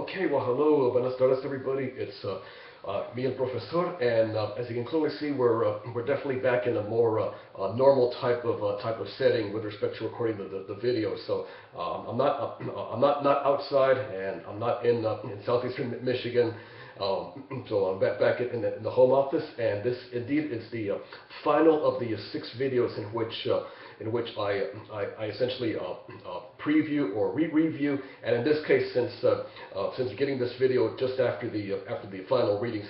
Okay, well, hello, buenas tardes, everybody. It's me and Profesor, and as you can clearly see, we're definitely back in a more normal type of setting with respect to recording the video. So I'm not outside, and I'm not in southeastern Michigan. So I'm back in the home office, and this indeed is the final of the 6 videos in which I essentially preview or review, and in this case, since getting this video just after the final readings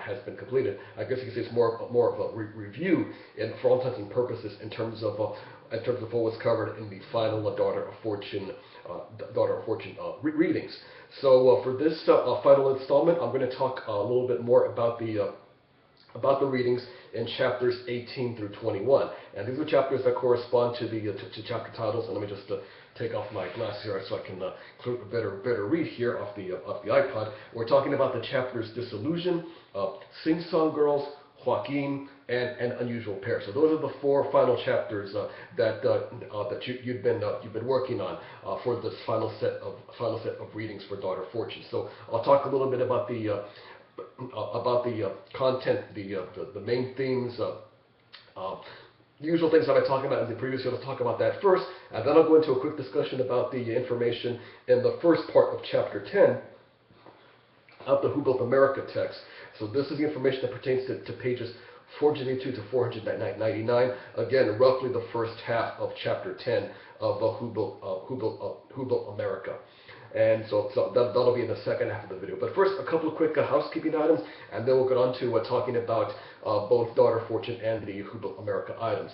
has been completed, I guess you could say it's more of a review, and for all intents and purposes, in terms of what was covered in the final Daughter of Fortune readings. So for this final installment, I'm going to talk a little bit more about the readings in chapters 18 through 21, and these are chapters that correspond to the chapter titles. And let me just take off my glasses here so I can better read here off the iPod. We're talking about the chapters Disillusion, Sing Song Girls, Joaquin, and Unusual Pair. So those are the 4 final chapters that you've been working on for this final set of readings for Daughter Fortune. So I'll talk a little bit about the content, the main themes, the usual things that I talked about in the previous video. Let's talk about that first, and then I'll go into a quick discussion about the information in the first part of chapter 10 of the Who Built America text. So this is the information that pertains to pages 482 to 499. Again, roughly the first half of chapter 10 of Who Built America. And so that'll be in the second half of the video. But first, a couple of quick housekeeping items, and then we'll get on to talking about both Daughter Fortune and the Who Built America items.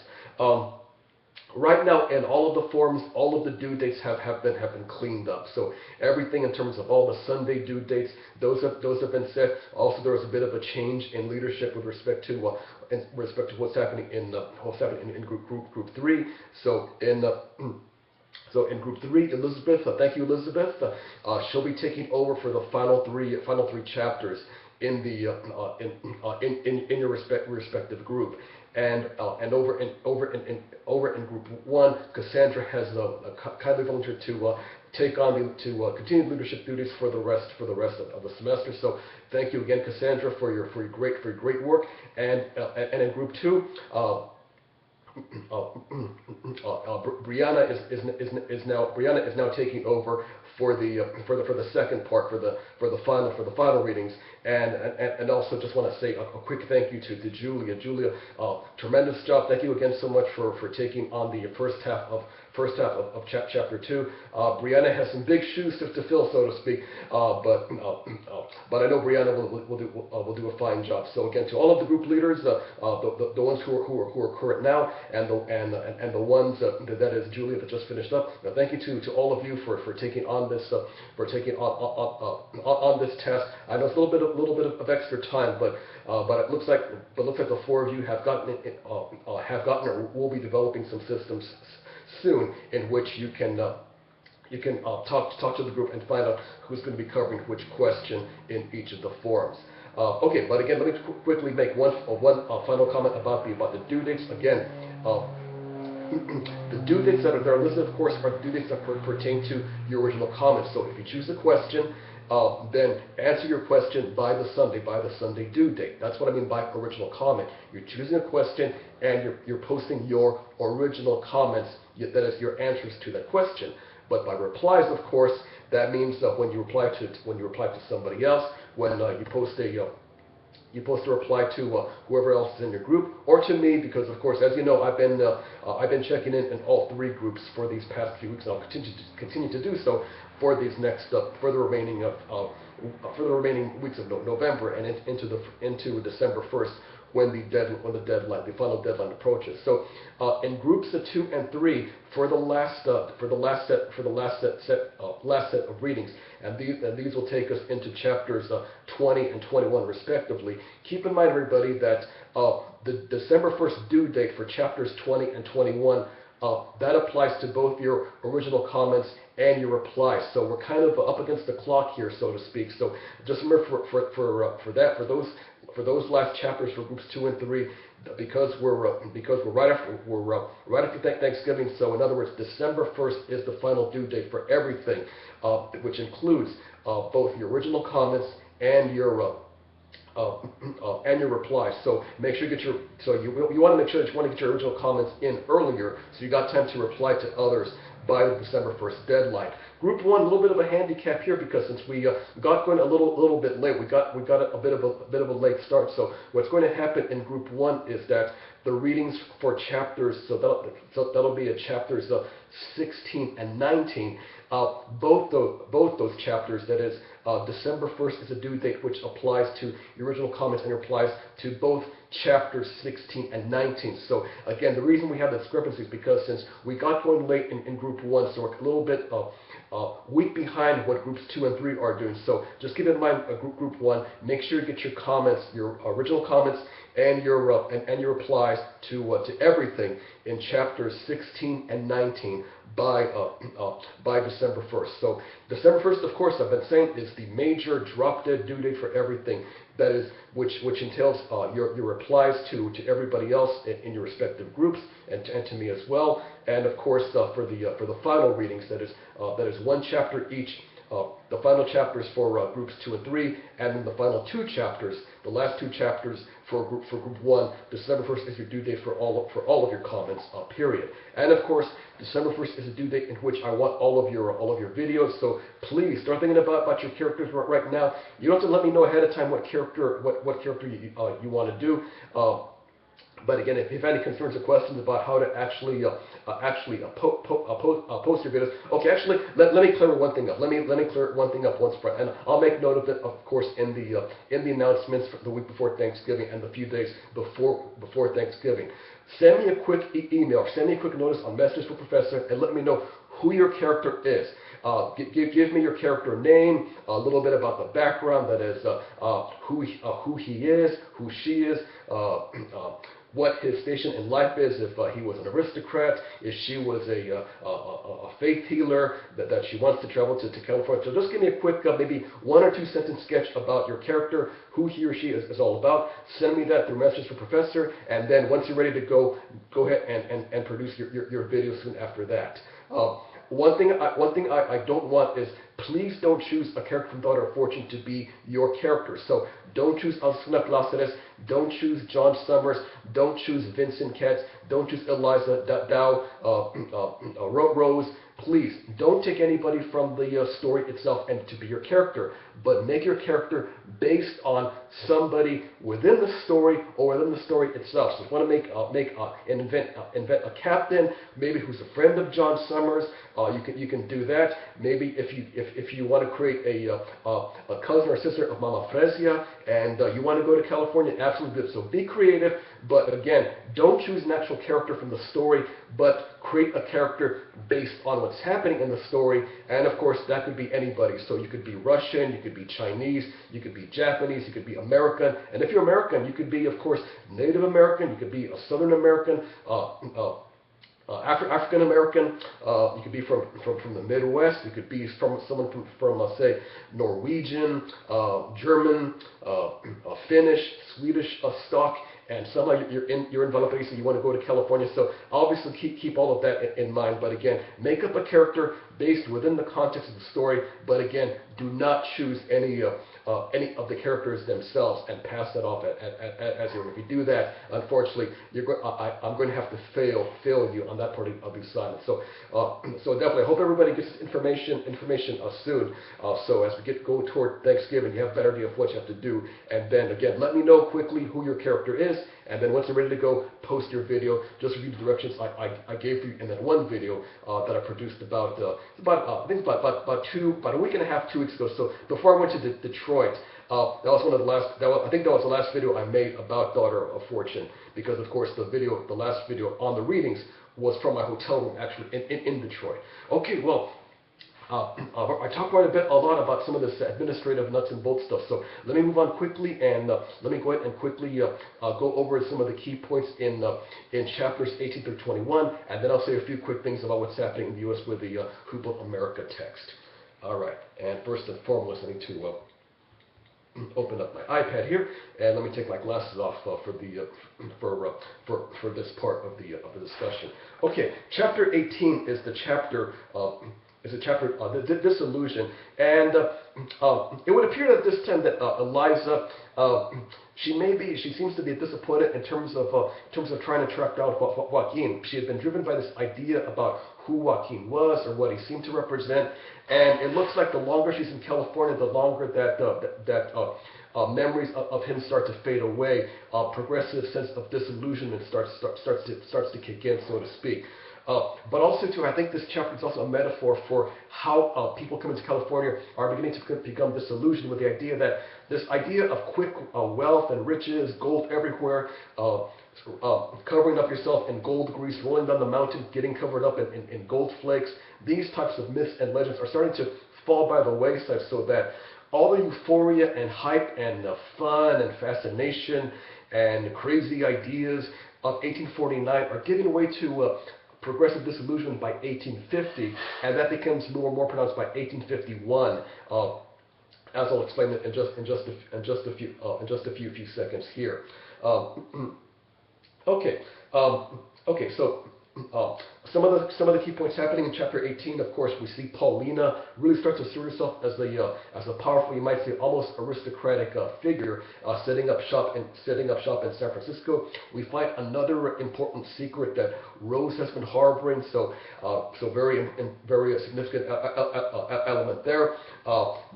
Right now, in all of the forms, all of the due dates have been cleaned up. So everything in terms of all the Sunday due dates, those have been set. Also, there was a bit of a change in leadership with respect to what's happening in group 3. So in group 3, Elizabeth, thank you, Elizabeth. She'll be taking over for the final three chapters in your respective group. And over in group 1, Cassandra has kindly volunteered to take on continue leadership duties for the rest of the semester. So thank you again, Cassandra, for your great work. And in group 2. Brianna is now taking over for the second part, for the final readings, and also just want to say a quick thank you to Julia. Julia, tremendous job. Thank you again so much for taking on the first half of chapter 2. Brianna has some big shoes to fill, so to speak, but I know Brianna will do a fine job. So again, to all of the group leaders, the ones who are current now, and the ones that is Julia that just finished up. Now, thank you to all of you for taking on this on this task. I know it's a little bit of extra time, but it looks like the 4 of you have gotten or will be developing some systems soon in which you can talk to the group and find out who's going to be covering which question in each of the forums. Okay, but again, let me quickly make one final comment about the due dates. Again, the due dates that are listed, of course, are the due dates that pertain to your original comments. So if you choose a question, then answer your question by the Sunday due date. That's what I mean by original comment. You're choosing a question and you're posting your original comments, that is your answers to that question. But by replies, of course, that means that when you reply to somebody else, when you post a reply to whoever else is in your group, or to me, because of course, as you know, I've been checking in all 3 groups for these past few weeks, and I'll continue to do so for these next for the remaining weeks of November and into December 1st, when the final deadline approaches. So in groups of 2 and 3 for the last set of readings, and these will take us into chapters 20 and 21 respectively. Keep in mind, everybody, that the December 1st due date for chapters 20 and 21, that applies to both your original comments and your replies. So we're kind of up against the clock here, so to speak. So just remember for for those last chapters for groups 2 and 3, because we're right after Thanksgiving. So in other words, December 1st is the final due date for everything, which includes both your original comments and your replies. So make sure you get you want to make sure that you want to get your original comments in earlier, so you got time to reply to others by the December 1st deadline. Group 1, a little bit of a handicap here, because since we got going a little bit late, we got a bit of a late start. So what's going to happen in Group 1 is that the readings for chapters, so that'll be at chapters 16 and 19. Both those chapters, that is, December 1st is a due date which applies to the original comments and applies to both chapters 16 and 19. So again, the reason we have that discrepancy is because since we got going late in Group 1, so we're a little bit week behind what Groups 2 and 3 are doing. So just keep in mind, Group 1, make sure you get your comments, your original comments, and your replies to everything in chapters 16 and 19 by December 1st. So December 1st, of course, I've been saying, is the major drop-dead due date for everything. That is, which entails your replies to everybody else in your respective groups, and to me as well. And of course, for the final readings, that is one chapter each. The final chapters for groups 2 and 3, and then the final 2 chapters, the last 2 chapters for group 1. December 1st is your due date for all of your comments, period. And of course, December 1st is a due date in which I want all of your videos. So please start thinking about your characters right now. You don't have to let me know ahead of time what character you want to do. But again, if you have any concerns or questions about how to actually post your videos, okay, actually, let me clear one thing up. Let me clear one thing up once for, and I'll make note of it, of course, in the announcements for the week before Thanksgiving and the few days before Thanksgiving. Send me a quick email, send me a quick notice on Messages for Professor, and let me know who your character is. Give me your character name, a little bit about the background, that is, who he is, who she is, what his station in life is, if he was an aristocrat, if she was a faith healer, that she wants to travel to California. So just give me a quick, maybe 1 or 2 sentence sketch about your character, who he or she is all about. Send me that through Messages for Professor, and then once you're ready to go ahead and produce your video soon after that. One thing I don't want is, please don't choose a character from Daughter of Fortune to be your character. So don't choose Alcina Placeres, don't choose John Summers, don't choose Vincent Katz, don't choose Eliza Dow, Rose. Please don't take anybody from the story itself and to be your character, but make your character based on somebody within the story or within the story itself. So if you want to invent a captain, maybe who's a friend of John Summers, you can do that. Maybe if you want to create a cousin or sister of Mama Fresia, and you want to go to California, absolutely good. So be creative, but again, don't choose an actual character from the story, but create a character based on what's happening in the story. And of course, that could be anybody. So you could be Russian, you could be Chinese, you could be Japanese, you could be American. And if you're American, you could be, of course, Native American, you could be a Southern American, African American, you could be from the Midwest, you could be someone from say, Norwegian, German, Finnish, Swedish stock, and somehow you're in Valparaiso, you want to go to California. So obviously keep all of that in mind. But again, make up a character based within the context of the story. But again, do not choose any of the characters themselves and pass that off as your own. If you do that, unfortunately, I'm going to have to fail you on that part of the assignment. So definitely, I hope everybody gets this information soon. So as we go toward Thanksgiving, you have a better idea of what you have to do. And then again, let me know quickly who your character is. And then once you're ready to go, post your video. Just review the directions I gave you in that one video that I produced about a week and a half, 2 weeks ago. So before I went to Detroit, that was one of the last. I think that was the last video I made about Daughter of Fortune, because of course the last video on the readings was from my hotel room actually in Detroit. Okay, well. I talked quite a lot about some of this administrative nuts and bolts stuff, so let me move on quickly, and let me go ahead and quickly go over some of the key points in chapters 18 through 21, and then I'll say a few quick things about what's happening in the U.S. with the Who Built America text. All right, and first and foremost, I need to open up my iPad here, and let me take my glasses off for this part of the discussion. Okay, chapter 18 is the chapter. The disillusion, and it would appear that this time that Eliza, she seems to be disappointed in terms of trying to track down Joaquin. She had been driven by this idea about who Joaquin was or what he seemed to represent, and it looks like the longer she's in California, the longer that memories of him start to fade away. Progressive sense of disillusionment starts to kick in, so to speak. But also, too, I think this chapter is also a metaphor for how people coming to California are beginning to become disillusioned with the idea that this idea of quick wealth and riches, gold everywhere, covering up yourself in gold grease, rolling down the mountain, getting covered up in gold flakes, these types of myths and legends are starting to fall by the wayside, so that all the euphoria and hype and fun and fascination and crazy ideas of 1849 are giving way to progressive disillusionment by 1850, and that becomes more pronounced by 1851, as I'll explain it in just a few seconds here. Okay, so some of the key points happening in chapter 18. Of course, we see Paulina really start to assert herself as a powerful, you might say, almost aristocratic figure, setting up shop in San Francisco. We find another important secret that Rose has been harboring. So very significant element there.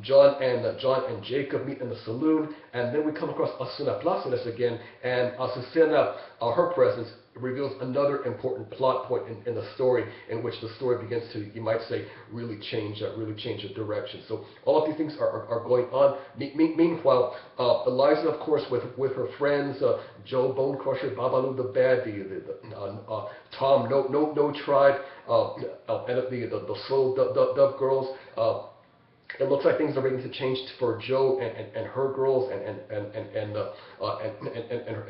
John and Jacob meet in the saloon, and then we come across Azucena Placidas again, and Azucena, her presence reveals another important plot point in the story, in which the story begins to, you might say, really change the direction. So all of these things are going on. Meanwhile, Eliza, of course, with her friends, Joe Bonecrusher, Babalu the Bad, Tom No Tribe, and the Slow Dove Girls. It looks like things are beginning to change for Joe and her girls and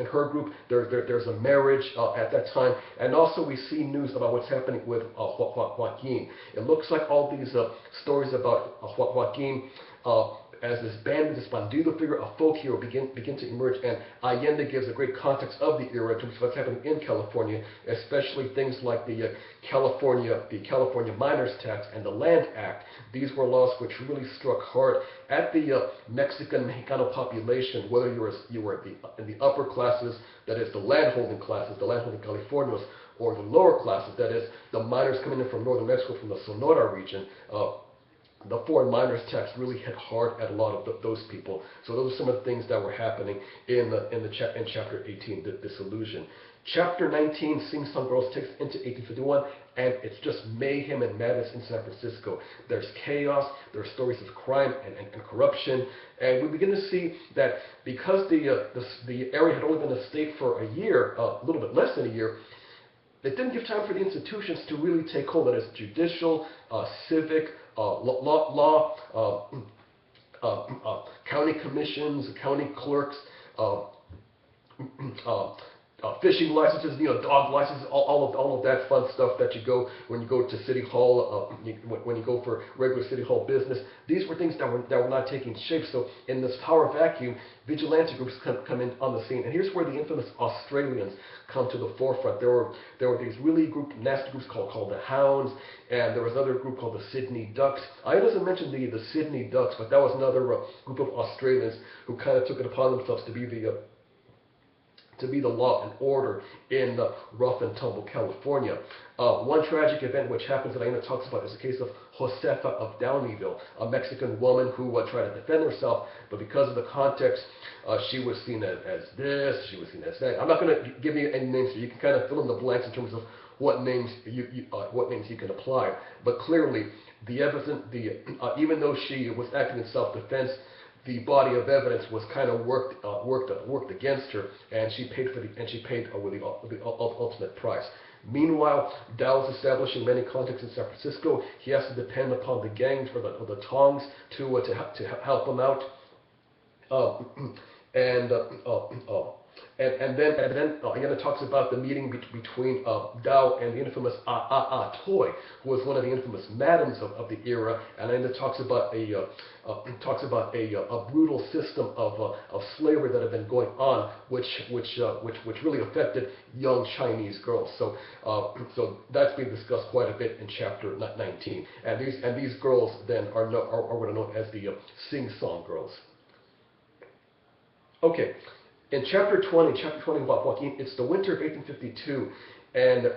her group. There's a marriage at that time, and also we see news about what's happening with Joaquin. It looks like all these stories about Joaquin as this bandit, this bandido figure, a folk hero, begin to emerge, and Allende gives a great context of the era in terms of what's happening in California, especially things like the California Miners Tax and the Land Act. These were laws which really struck hard at the Mexican Mexicano population, whether you were in the upper classes, that is the landholding classes, the landholding Californios, or the lower classes, that is the miners coming in from northern Mexico, from the Sonora region. The foreign miners tax really hit hard at a lot of those people. So those are some of the things that were happening in chapter 18, the disillusion. Chapter 19, Sing Song Girls, takes into 1851, and it's just mayhem and madness in San Francisco. There's chaos, there's stories of crime and corruption, and we begin to see that because the area had only been a state for a year, a little bit less than a year, it didn't give time for the institutions to really take hold. That is judicial, civic, law, county commissions, county clerks, fishing licenses, dog licenses, all of that fun stuff that you go when you go to City Hall, when you go for regular City Hall business. These were things that were not taking shape. So in this power vacuum, vigilante groups come in on the scene, and here's where the infamous Australians come to the forefront. There were these really nasty groups called the Hounds, and there was another group called the Sydney Ducks. I doesn't mention the Sydney Ducks, but that was another group of Australians who kind of took it upon themselves to be the law and order in rough and tumble California. One tragic event which happens that Aina talks about is the case of Josefa of Downeyville, a Mexican woman who tried to defend herself, but because of the context, she was seen as this, she was seen as that. I'm not going to give you any names, so you can kind of fill in the blanks in terms of what names you can apply. But clearly, the evidence, even though she was acting in self-defense, the body of evidence was kind of worked against her, and she paid with the ultimate price. Meanwhile, Dow is establishing many contacts in San Francisco. He has to depend upon the gangs or the tongs to help him out. again, it talks about the meeting between Dao and the infamous Toy, who was one of the infamous madams of the era, and then it talks about a brutal system of slavery that had been going on, which really affected young Chinese girls. So that's being discussed quite a bit in chapter 19, and these girls then are what are known as the sing-song girls. Okay. In chapter 20, Joaquin, it's the winter of 1852, and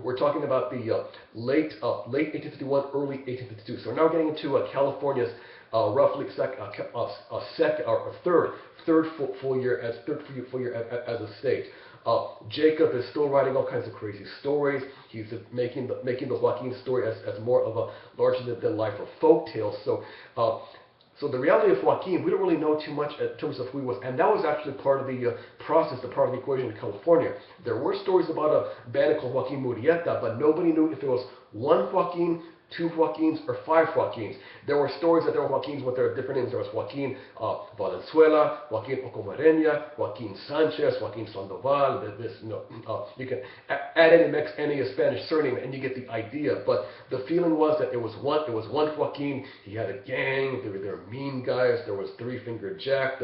we're talking about the late 1851, early 1852. So we're now getting into California's roughly third full year as a state. Jacob is still writing all kinds of crazy stories. He's making the Joaquin story as more of a larger than life of folk tales. So the reality of Joaquin, we don't really know too much in terms of who he was, and that was actually part of the process, part of the equation in California. There were stories about a bandit called Joaquin Murrieta, but nobody knew if it was one Joaquin, two Joaquins, or five Joaquins. There were stories that there were Joaquins with their different names. There was Joaquin Valenzuela, Joaquin Ocomarena, Joaquin Sanchez, Joaquin Sandoval. You can add any Spanish surname and you get the idea. But the feeling was that it was one Joaquin. He had a gang. There were mean guys. There was Three Finger Jack.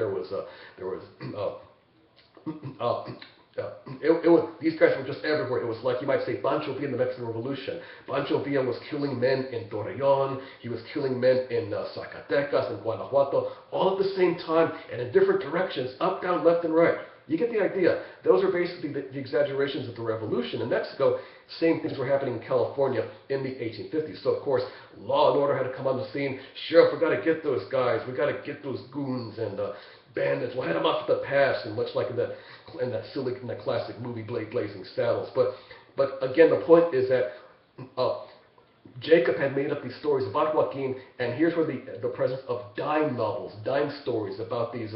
These guys were just everywhere. It was like you might say Pancho Villa in the Mexican Revolution. Pancho Villa was killing men in Torreon. He was killing men in Zacatecas and Guanajuato, all at the same time and in different directions, up, down, left, and right. You get the idea. Those are basically the exaggerations of the revolution. In Mexico, same things were happening in California in the 1850s. So, of course, law and order had to come on the scene. Sheriff, we got to get those guys. We got to get those goons and bandits. We'll head them off at the pass, and much like in that classic movie Blazing Saddles. But again, the point is that Jacob had made up these stories about Joaquin, and here's where the presence of dime novels, dime stories about these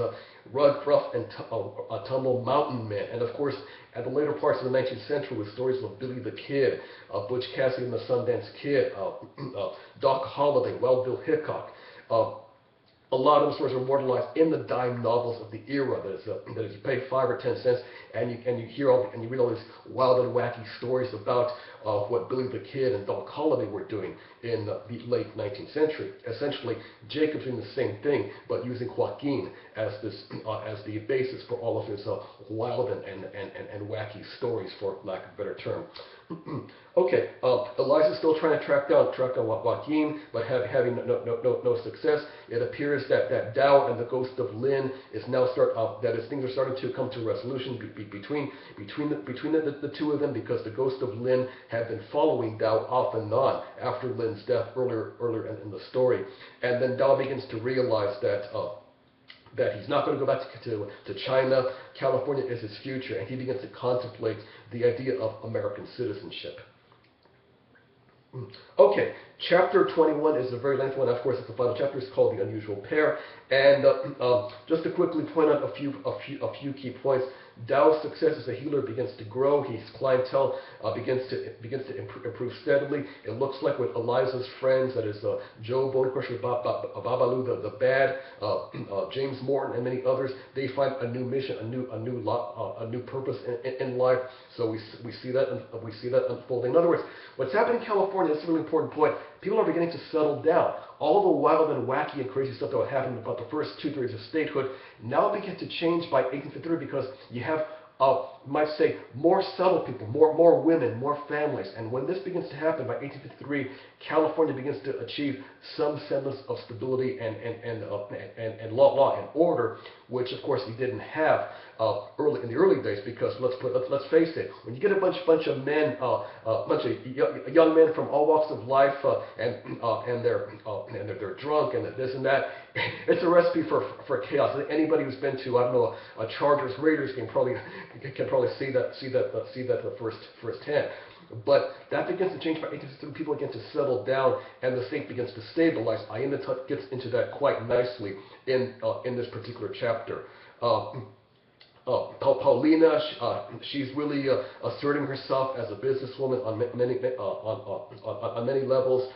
rough and tumble mountain men, and of course, at the later parts of the 19th century, with stories of Billy the Kid, Butch Cassidy and the Sundance Kid, Doc Holliday, Wild Bill Hickok. A lot of the stories are immortalized in the dime novels of the era. That is, you pay 5 or 10 cents, and you read all these wild and wacky stories about what Billy the Kid and Doc Holliday were doing in the late 19th century. Essentially, Jacob's doing the same thing, but using Joaquin as the basis for all of his wild and wacky stories, for lack of a better term. Okay, Eliza's still trying to track down Joaquin, but having no success. It appears that Dao and the ghost of Lin is now things are starting to come to a resolution between the two of them, because the ghost of Lin had been following Dao off and on after Lin's death earlier in the story, and then Dao begins to realize that he's not going to go back to China. California is his future, and he begins to contemplate the idea of American citizenship. Okay, chapter 21 is a very lengthy one. Of course, it's the final chapter. It's called The Unusual Pair. And just to quickly point out a few key points. Dao's success as a healer begins to grow. His clientele begins to improve steadily. It looks like with Eliza's friends, that is Joe Bone Crusher, Babalu the Bad, James Morton, and many others, they find a new mission, a new purpose in life. So we see that unfolding. In other words, what's happening in California is a really important point. People are beginning to settle down. All the wild and wacky and crazy stuff that was happening about the first 2 years of statehood now begin to change by 1853, because you have, might say, more settled people, more women, more families. And when this begins to happen by 1853, California begins to achieve some semblance of stability and law and order, which of course we didn't have in the early days, because let's face it, when you get a bunch of men, bunch of young men from all walks of life, and they're drunk and this and that, it's a recipe for chaos. Anybody who's been to, I don't know, a Chargers Raiders game probably see that firsthand. But that begins to change by 1853. People begin to settle down, and the state begins to stabilize. Allende gets into that quite nicely in this particular chapter. Paulina, she's really asserting herself as a businesswoman on many levels.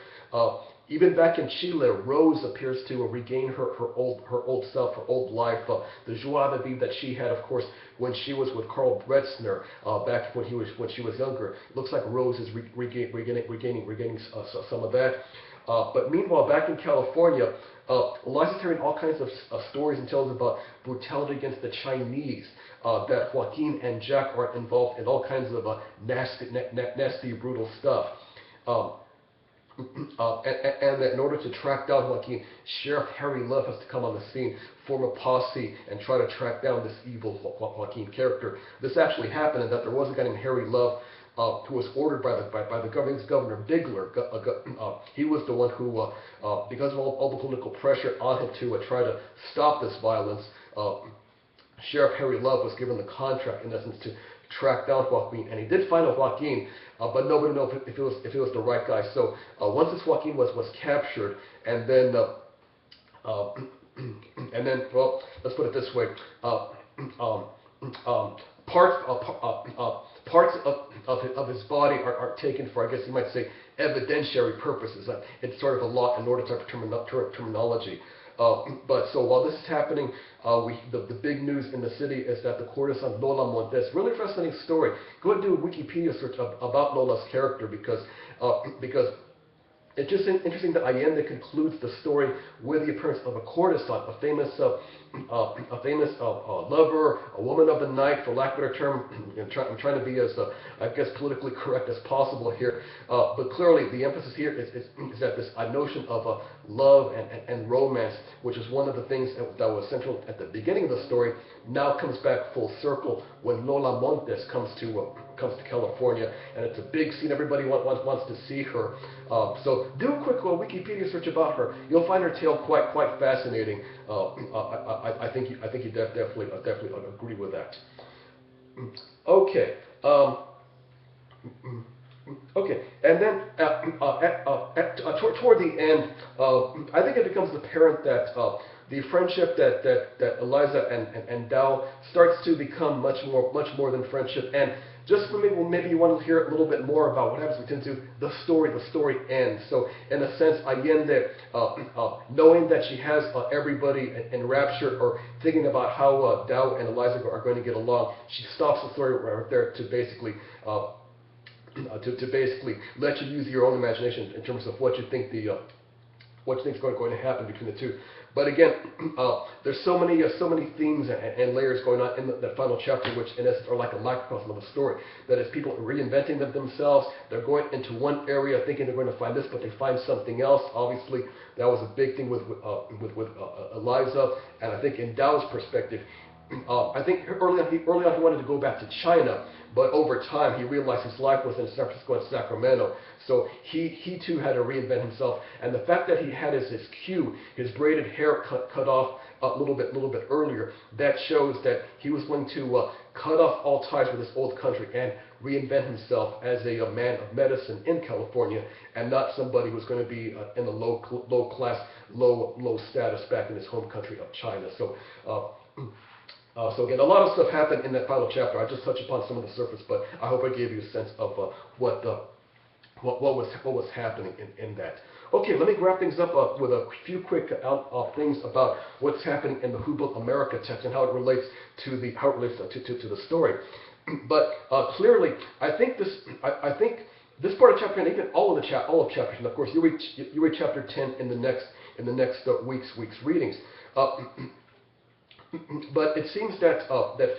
Even back in Chile, Rose appears to regain her old self, her old life, the joie de vivre that she had, of course, when she was with Carl Bretzner back when she was younger. It looks like Rose is regaining some of that. But meanwhile, back in California, Eliza's hearing all kinds of stories and tales about brutality against the Chinese. That Joaquin and Jack are involved in all kinds of nasty, brutal stuff. Um, and that in order to track down Joaquin, Sheriff Harry Love has to come on the scene, form a posse, and try to track down this evil Joaquin character. This actually happened, and that there was a guy named Harry Love who was ordered by the Governor Bigler. He was the one who, because of all the political pressure on him to try to stop this violence, Sheriff Harry Love was given the contract, in essence, to track down Joaquin, and he did find a Joaquin, but nobody knew if it was the right guy. So once this Joaquin was captured, and then well, let's put it this way, parts of his body are taken for, I guess you might say, evidentiary purposes. It's sort of a law and order type of terminology. But so while this is happening, the big news in the city is that the courtesan Lola Montes, really fascinating story. Go and do a Wikipedia search about Lola's character because it's just interesting that Allende concludes the story with the appearance of a courtesan, a famous lover, a woman of the night, for lack of a better term. I'm trying to be as, I guess, politically correct as possible here. But clearly, the emphasis here is that this notion of love and romance, which is one of the things that was central at the beginning of the story, now comes back full circle when Lola Montes comes to California, and it's a big scene. Everybody wants to see her. So do a quick Wikipedia search about her. You'll find her tale quite fascinating. I think you definitely agree with that. Okay. Okay, and then toward the end, I think it becomes apparent that the friendship that Eliza and Dao starts to become much more than friendship. And just for maybe you want to hear a little bit more about what happens between two. The story ends. So in a sense, Allende, knowing that she has everybody enraptured or thinking about how Dao and Eliza are going to get along, she stops the story right there to basically. To basically let you use your own imagination in terms of what you think is going to happen between the two. But again, there's so many themes and layers going on in the final chapter, which in essence are like a microcosm of the story. That is, people reinventing themselves. They're going into one area thinking they're going to find this, but they find something else. Obviously, that was a big thing with Eliza, and I think in Dao's perspective. I think early on he wanted to go back to China, but over time he realized his life was in San Francisco and Sacramento, so he too had to reinvent himself. And the fact that he had his cue, his braided hair cut off a little bit earlier, that shows that he was willing to cut off all ties with his old country and reinvent himself as a man of medicine in California, and not somebody who's going to be in the low class, low status back in his home country of China. So again, a lot of stuff happened in that final chapter. I just touched upon some of the surface, but I hope I gave you a sense of what was happening in that. Okay, let me wrap things up with a few quick things about what's happening in the Humboldt America text and how it relates to the the story. But clearly, I think this part of chapter 10, even all of chapters, and of course you read chapter 10 in the next week's readings. But it seems that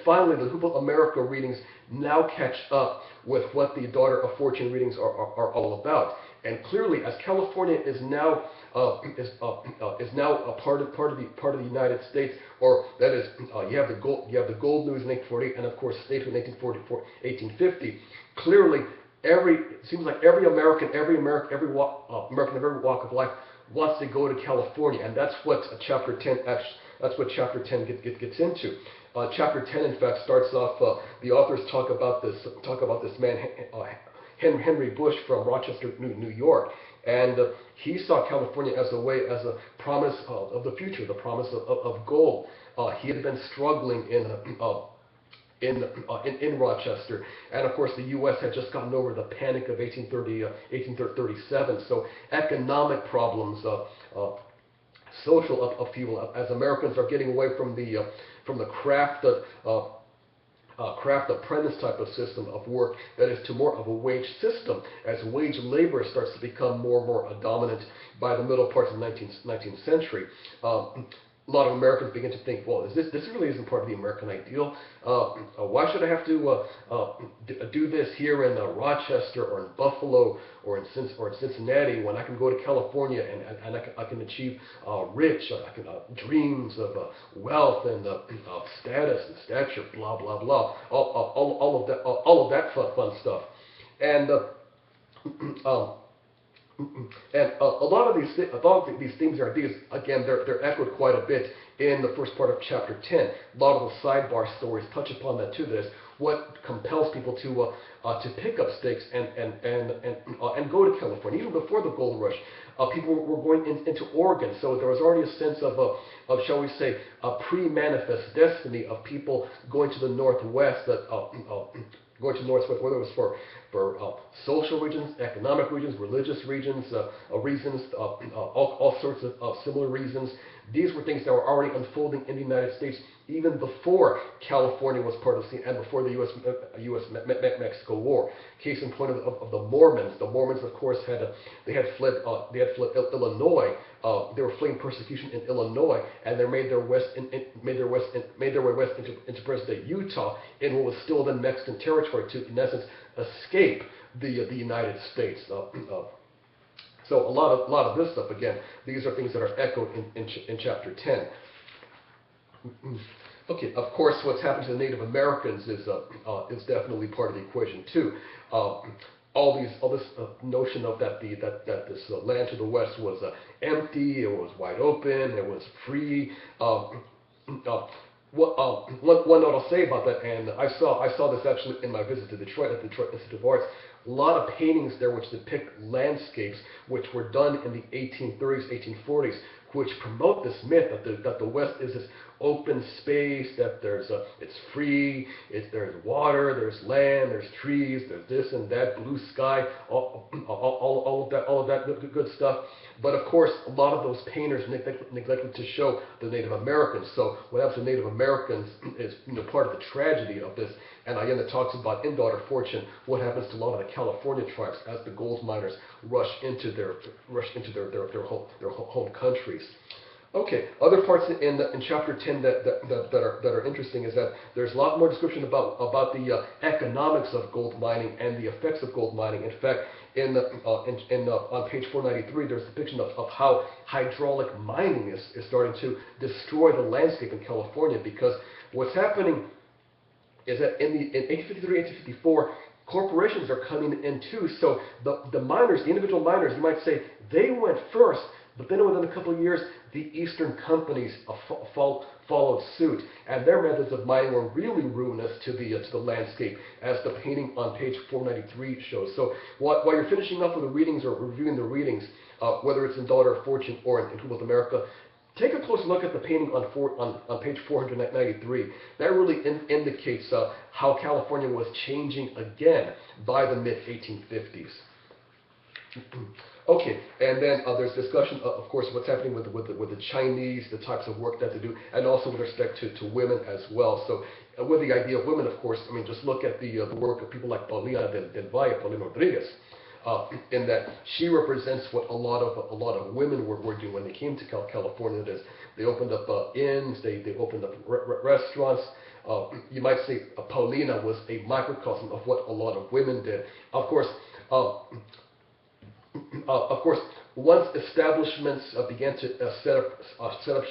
finally the Humboldt America readings now catch up with what the Daughter of Fortune readings are all about. And clearly, as California is now a part of the United States, or that is, you have the gold news in 1840, and of course statehood in 1850. Clearly, it seems like every American of every walk of life wants to go to California, and that's what chapter 10 chapter 10 gets into. Chapter 10, in fact, starts off. The authors talk about this man Henry Bush from Rochester, New York, and he saw California as a promise of the future, the promise of gold. He had been struggling in Rochester. And of course, the U.S. had just gotten over the panic of 1837. So economic problems, social upheaval, as Americans are getting away from the craft apprentice type of system of work that is to more of a wage system, as wage labor starts to become more and more dominant by the middle parts of the 19th century. A lot of Americans begin to think, well, this really isn't part of the American ideal. Why should I have to do this here in Rochester or in Buffalo or in Cincinnati when I can go to California and I can achieve dreams of wealth and status and stature, blah blah blah, all of that fun stuff, and and a lot of these themes and ideas, again, they're echoed quite a bit in the first part of chapter 10. A lot of the sidebar stories touch upon that too. That is what compels people to pick up stakes and go to California. Even before the gold rush, people were going into Oregon, so there was already a sense of shall we say, a pre-manifest destiny of people going to the Northwest. Whether it was for social reasons, economic reasons, religious reasons, all sorts of similar reasons. These were things that were already unfolding in the United States even before California was part of the scene and before the U.S.-Mexico War. Case in point of the Mormons. The Mormons, of course, had fled Illinois. They were fleeing persecution in Illinois, and they made their way west into present-day Utah in what was still then Mexican territory to, in essence, escape the United States. So a lot of this stuff, again, these are things that are echoed in chapter 10. Okay, of course, what's happened to the Native Americans is definitely part of the equation too. All this notion of that this land to the west was empty, it was wide open, it was free. One note I'll say about that, and I saw this actually in my visit to Detroit at the Detroit Institute of Arts. A lot of paintings there which depict landscapes which were done in the 1830s, 1840s, which promote this myth that the West is this open space, that it's free, there's water, there's land, there's trees, there's this and that, blue sky, all of that good stuff. But of course, a lot of those painters neglected to show the Native Americans. So what happens to Native Americans is part of the tragedy of this. And again, it talks about in Daughter Fortune what happens to a lot of the California tribes as the gold miners rush into their home countries. Okay, other parts in chapter 10 that are interesting is that there's a lot more description about the economics of gold mining and the effects of gold mining. In fact, on page 493, there's a depiction of how hydraulic mining is starting to destroy the landscape in California, because what's happening is that in 1853, 1854, corporations are coming in too. So the miners, the individual miners, you might say, they went first, but then within a couple of years, the Eastern companies followed suit, and their methods of mining were really ruinous to the landscape, as the painting on page 493 shows. So while you're finishing up with the readings or reviewing the readings, whether it's in Daughter of Fortune or in Who Built America, take a close look at the painting on page 493. That really indicates how California was changing again by the mid-1850s. Okay, and then there's discussion, of course, what's happening with the Chinese, the types of work that they do, and also with respect to women as well. So with the idea of women, of course, I mean, just look at the work of people like Paulina del Valle, Paulina Rodriguez, in that she represents what a lot of women were doing when they came to California. That is, they opened up inns, they opened up restaurants. You might say Paulina was a microcosm of what a lot of women did. Of course, once establishments began to set up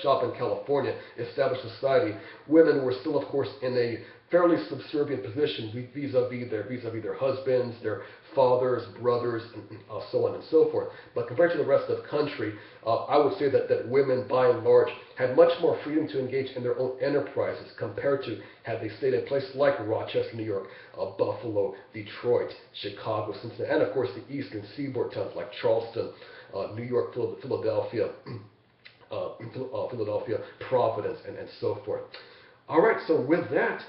shop in California, establish society, women were still, of course, in a fairly subservient position vis-a-vis their husbands, their fathers, brothers, and so on and so forth. But compared to the rest of the country, I would say that women, by and large, had much more freedom to engage in their own enterprises compared to had they stayed in places like Rochester, New York, Buffalo, Detroit, Chicago, Cincinnati, and of course the eastern seaboard towns like Charleston, New York, Philadelphia, Providence, and so forth. All right, so with that,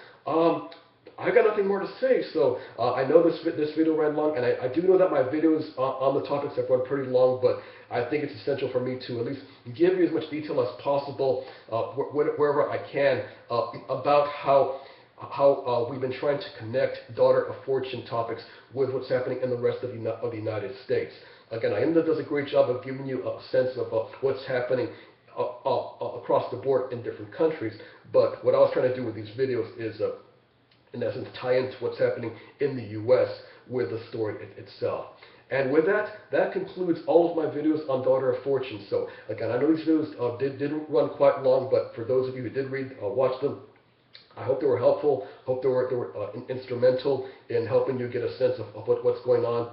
I got nothing more to say. So I know this video ran long, and I do know that my videos on the topics have run pretty long, but I think it's essential for me to at least give you as much detail as possible wherever I can about how we've been trying to connect daughter of fortune topics with what's happening in the rest of the United States. Again, IMDA does a great job of giving you a sense of what's happening across the board in different countries, but what I was trying to do with these videos is in essence, tie into what's happening in the U.S. with the story itself. And with that, that concludes all of my videos on Daughter of Fortune. So again, I know these videos didn't run quite long, but for those of you who did watch them, I hope they were helpful. Hope they were instrumental in helping you get a sense of what's going on.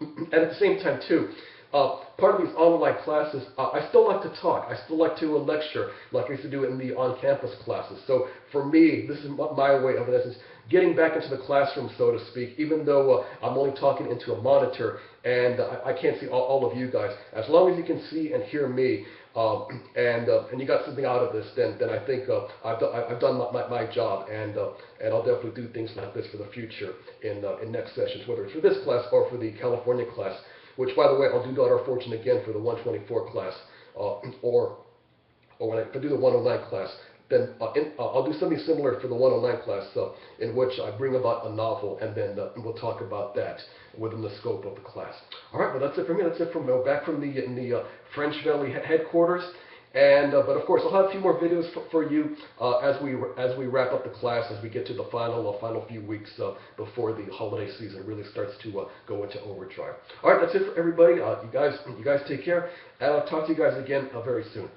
And at the same time, too, part of these online classes, I still like to talk. I still like to lecture, like I used to do in the on-campus classes. So for me, this is my way of, in essence, getting back into the classroom, so to speak, even though I'm only talking into a monitor and I can't see all of you guys. As long as you can see and hear me, and you got something out of this, then I think I've done my job, and I'll definitely do things like this for the future in next sessions, whether it's for this class or for the California class. Which, by the way, I'll do Daughter of Fortune again for the 124 class, or if I do the 109 class, then I'll do something similar for the 109 class, in which I bring about a novel, and then we'll talk about that within the scope of the class. All right, well, that's it for me. That's it from back from the French Valley headquarters. And but of course, I'll have a few more videos for you as we wrap up the class, as we get to the final few weeks before the holiday season really starts to go into overdrive. All right, that's it for everybody. You guys take care, and I'll talk to you guys again very soon.